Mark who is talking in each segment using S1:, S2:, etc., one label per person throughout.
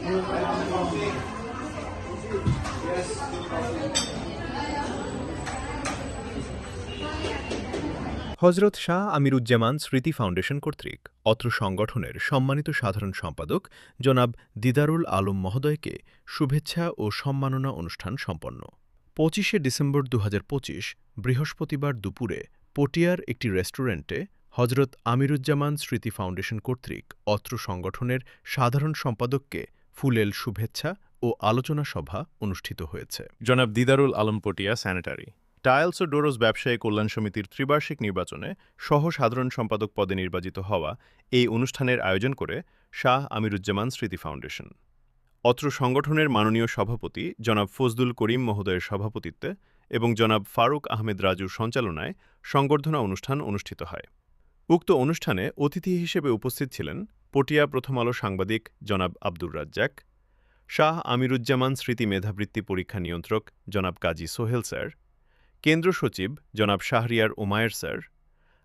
S1: হজরত শাহ আমিরুজ্জামান স্মৃতি ফাউন্ডেশন কর্তৃক অত্র সংগঠনের সম্মানিত সাধারণ সম্পাদক জনাব দিদারুল আলম মহোদয়কে শুভেচ্ছা ও সম্মাননা অনুষ্ঠান সম্পন্ন। ২৫শে ডিসেম্বর ২০২৫ বৃহস্পতিবার দুপুরে পটিয়ার একটি রেস্টুরেন্টে হজরত আমিরুজ্জামান স্মৃতি ফাউন্ডেশন কর্তৃক অত্র সংগঠনের সাধারণ সম্পাদককে ফুলেল শুভেচ্ছা ও আলোচনা সভা অনুষ্ঠিত হয়েছে।
S2: জনাব দিদারুল আলম পটিয়া স্যানিটারি টাইলস ও ডোরস ব্যবসায়ী কল্যাণ সমিতির ত্রিবার্ষিক নির্বাচনে সহ সাধারণ সম্পাদক পদে নির্বাচিত হওয়া এই অনুষ্ঠানের আয়োজন করে শাহ আমিরুজ্জামান স্মৃতি ফাউন্ডেশন। অত্র সংগঠনের মাননীয় সভাপতি জনাব ফজলুল করিম মহোদয়ের সভাপতিত্বে এবং জনাব ফারুক আহমেদ রাজুর সঞ্চালনায় সংবর্ধনা অনুষ্ঠান অনুষ্ঠিত হয়। উক্ত অনুষ্ঠানে অতিথি হিসেবে উপস্থিত ছিলেন পটিয়া প্রথম আলো সাংবাদিক জনাব আব্দুর রাজ্জাক, শাহ আমিরুজ্জামান স্মৃতি মেধাবৃত্তি পরীক্ষা নিয়ন্ত্রক জনাব কাজী সোহেল স্যার, কেন্দ্র সচিব জনাব শাহরিয়ার ওমায়ের স্যার,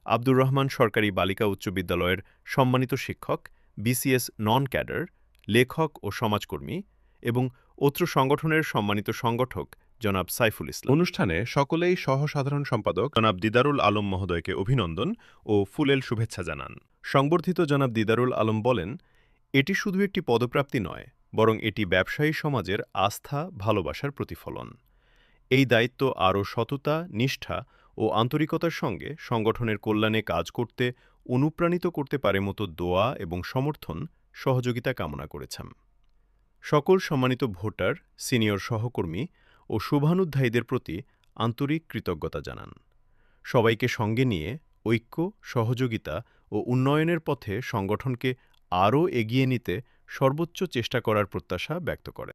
S2: আব্দুর রহমান সরকারি বালিকা উচ্চ বিদ্যালয়ের সম্মানিত শিক্ষক, বিসিএস নন ক্যাডার, লেখক ও সমাজকর্মী এবং অত্র সংগঠনের সম্মানিত সংগঠক জনাব সাইফুল ইসলাম। অনুষ্ঠানে সকলেই সহসাধারণ সম্পাদক জনাব দিদারুল আলম মহোদয়কে অভিনন্দন ও ফুলেল শুভেচ্ছা জানান। সংবর্ধিত জনাব দিদারুল আলম বলেন, এটি শুধু একটি পদপ্রাপ্তি নয়, বরং এটি ব্যবসায়ী সমাজের আস্থা, ভালোবাসার প্রতিফলন। এই দায়িত্ব আরও সততা, নিষ্ঠা ও আন্তরিকতার সঙ্গে সংগঠনের কল্যাণে কাজ করতে অনুপ্রাণিত করতে পারে মতো দোয়া এবং সমর্থন, সহযোগিতা কামনা করেছেন। সকল সম্মানিত ভোটার, সিনিয়র সহকর্মী ও শুভানুধ্যায়ীদের প্রতি আন্তরিক কৃতজ্ঞতা জানান। সবাইকে সঙ্গে নিয়ে ঐক্য, সহযোগিতা ও উন্নয়নের পথে সংগঠনকে আরও এগিয়ে নিতে সর্বোচ্চ চেষ্টা করার প্রত্যাশা ব্যক্ত করেন।